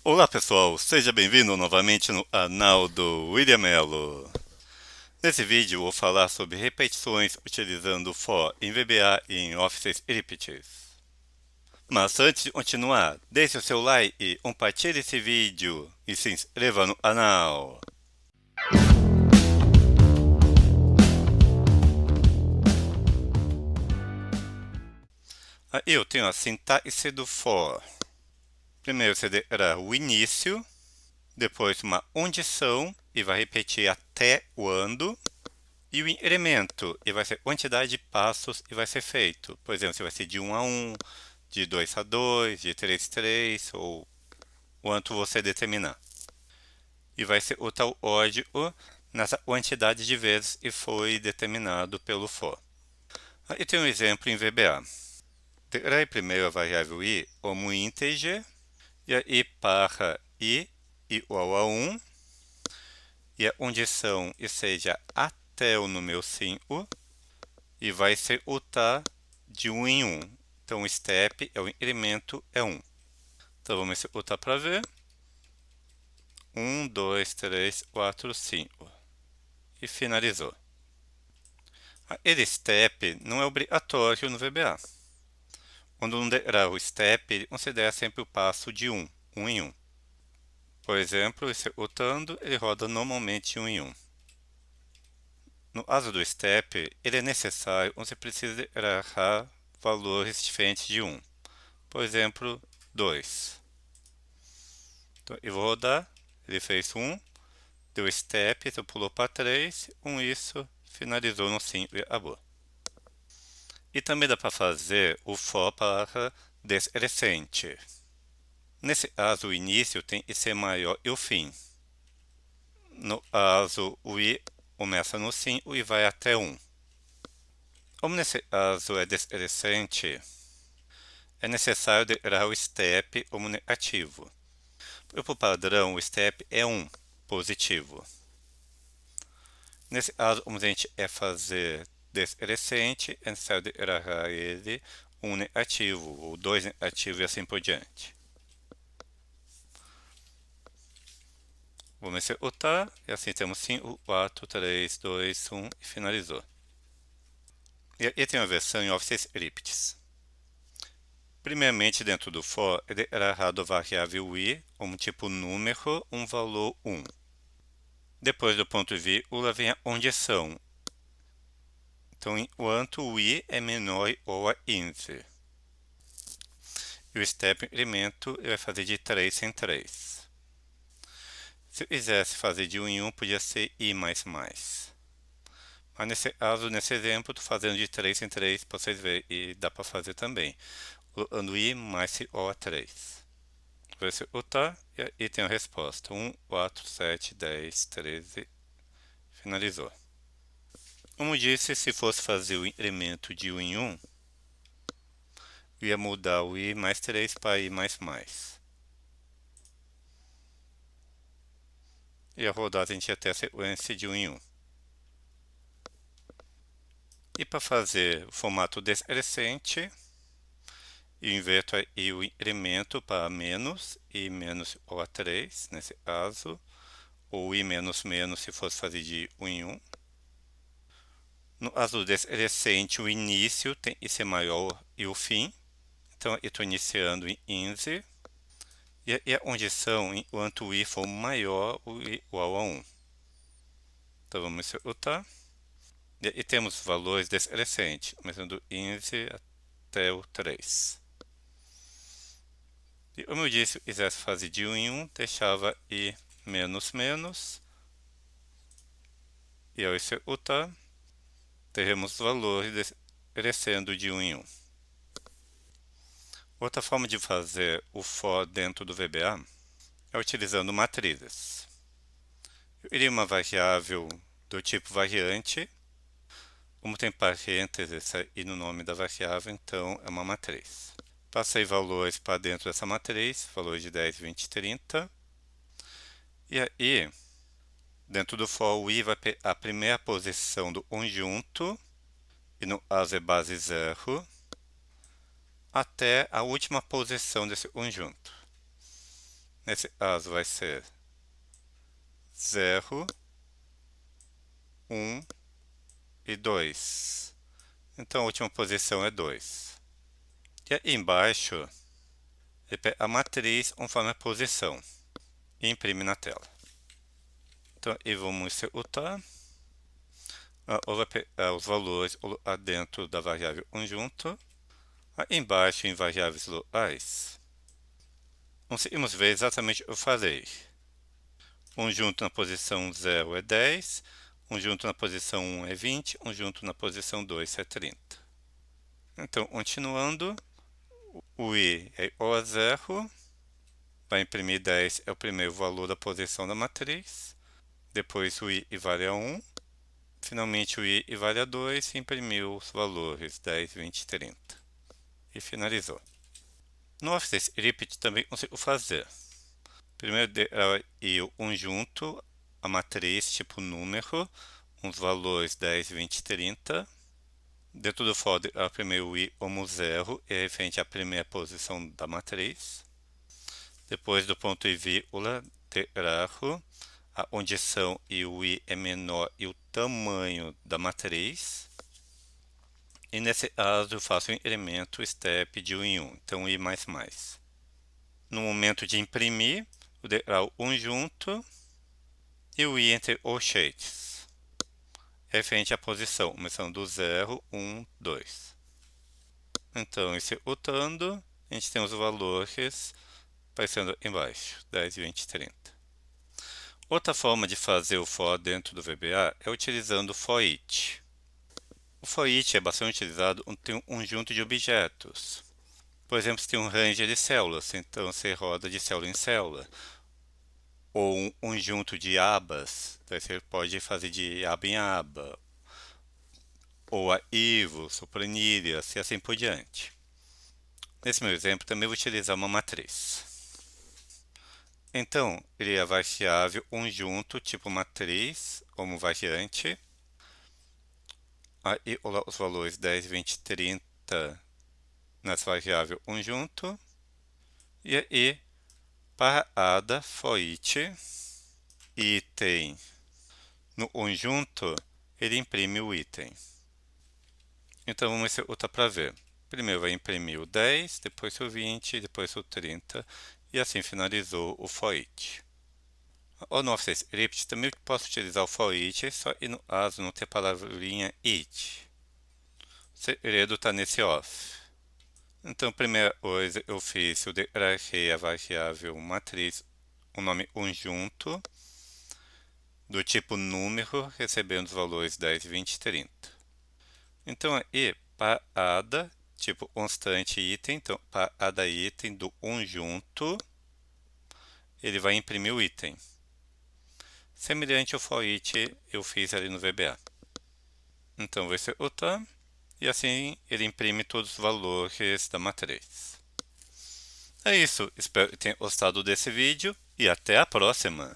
Olá pessoal, seja bem-vindo novamente no canal do William Mello. Nesse vídeo vou falar sobre repetições utilizando for em VBA e em Office Scripts. Mas antes de continuar, deixe o seu like e compartilhe esse vídeo e se inscreva no canal. Aí eu tenho a sintaxe do for. Primeiro você terá o início, depois uma condição e vai repetir até o ando. E o incremento, ele vai ser quantidade de passos e vai ser feito. Por exemplo, se vai ser de 1 a 1, de 2 a 2, de 3 a 3, ou quanto você determinar. E vai ser o tal código nessa quantidade de vezes que foi determinado pelo for. Aí tem um exemplo em VBA. Terei primeiro a variável i como integer, e aí para i igual a 1, e a condição seja até o número 5, e vai ser ultar de 1 em 1. Então o step, o incremento, é 1. Então vamos executar para ver. 1, 2, 3, 4, 5. E finalizou. Ele step não é obrigatório no VBA. Quando não der o step, ele considera sempre o passo de 1, 1 em 1. Por exemplo, executando, ele roda normalmente 1 em 1. No caso do step, ele é necessário quando você precisa errar valores diferentes de 1. Por exemplo, 2. Então, eu vou rodar, ele fez 1, deu step, então pulou para 3, com isso finalizou no 5 e acabou. E também dá para fazer o for para decrescente. Nesse caso, o início tem que ser maior que o fim. No caso, o i começa no 5 e vai até 1. Como nesse caso é decrescente, é necessário declarar o step como negativo. Por padrão, o step é 1, positivo. Nesse caso, como a gente é fazer decrescente, é necessário declarar ele um negativo, ou 2 negativos e assim por diante. Vamos executar, e assim temos 5, 4, 3, 2, 1 e finalizou. E aqui tem uma versão em Office Scripts. Primeiramente, dentro do for, é declarado a variável i como tipo número, um valor 1. Depois do ponto e vírgula vem a condição. Então, enquanto o i é menor ou a 15. E o step incremento ele vai fazer de 3 em 3. Se eu quisesse fazer de 1 em 1, podia ser i mais mais. Mas nesse caso, nesse exemplo, estou fazendo de 3 em 3 para vocês verem. E dá para fazer também. Colocando i mais igual a 3. Vou executar e aí tem a resposta. 1, 4, 7, 10, 13. Finalizou. Como disse, se fosse fazer o incremento de 1 em 1, eu ia mudar o i mais 3 para i mais mais. E a rodada a gente ia ter a sequência de 1 em 1. E para fazer o formato decrescente, eu inverto aí o incremento para menos, i menos igual a 3, nesse caso, ou i menos menos se fosse fazer de 1 em 1. No caso decrescente, o início tem que ser maior e o fim. Então, eu estou iniciando em 15. E a condição, enquanto o i for maior ou igual a 1. Então, vamos executar. E temos valores decrescentes, começando do 15 até o 3. E como eu disse, se eu quisesse fazer de 1 em 1, deixava i menos menos. E ao executar, teremos valores crescendo de 1 em 1. Outra forma de fazer o for dentro do VBA é utilizando matrizes. Eu iria uma variável do tipo variante. Como tem parênteses aí no nome da variável, então é uma matriz. Passei valores para dentro dessa matriz, valores de 10, 20, 30. E aí, dentro do for, o i vai a primeira posição do conjunto, e no caso é base 0, até a última posição desse conjunto. Nesse caso vai ser 0, 1 e 2. Então a última posição é 2. E aí embaixo, ele pega a matriz conforme a posição e imprime na tela. Então, e vamos executar. Ou vai pegar os valores dentro da variável conjunto. Aí embaixo, em variáveis locais, conseguimos ver exatamente o que eu falei. Conjunto na posição 0 é 10, conjunto na posição 1 é 20, conjunto na posição 2 é 30. Então, continuando, o i é igual a 0, vai imprimir 10, é o primeiro valor da posição da matriz, depois o i vale a 1, finalmente o i vale a 2 e imprimiu os valores 10, 20 e 30. E finalizou. No Office Script também consigo fazer. Primeiro o conjunto, a matriz tipo número, uns valores 10, 20 e 30. Dentro do for, primeiro o i como 0, é referente à primeira posição da matriz. Depois do ponto e vírgula, terá a condição e o i é menor e o tamanho da matriz. E nesse caso eu faço um incremento step de 1 em 1, então i mais mais. No momento de imprimir, o degrau conjunto e o i entre os shades, referente à posição, começando do 0, 1, 2. Então, executando, a gente tem os valores aparecendo embaixo, 10, 20, 30. Outra forma de fazer o for dentro do VBA é utilizando o for each. O for each é bastante utilizado quando tem um conjunto de objetos. Por exemplo, se tem um range de células, então você roda de célula em célula. Ou um conjunto de abas, então você pode fazer de aba em aba. Ou arquivos, ou planilhas, e assim por diante. Nesse meu exemplo, também vou utilizar uma matriz. Então, ele é a variável conjunto tipo matriz, como variante. Aí, os valores 10, 20, 30 nessa variável conjunto. E aí, para cada for each item no conjunto, ele imprime o item. Então, vamos executar para ver. Primeiro vai imprimir o 10, depois o 20, depois o 30, e assim finalizou o for each. Ou no Office Script também posso utilizar o for each, só que no caso não ter a palavrinha each. O segredo está nesse off. Então, a primeira coisa eu fiz, eu declarei a variável matriz, o nome conjunto, do tipo número, recebendo os valores 10, 20 e 30. Então, aí, para cada, tipo constante item, então, para cada item do conjunto, ele vai imprimir o item. Semelhante ao for each eu fiz ali no VBA. Então, vou executar, e assim ele imprime todos os valores da matriz. É isso, espero que tenha gostado desse vídeo, e até a próxima!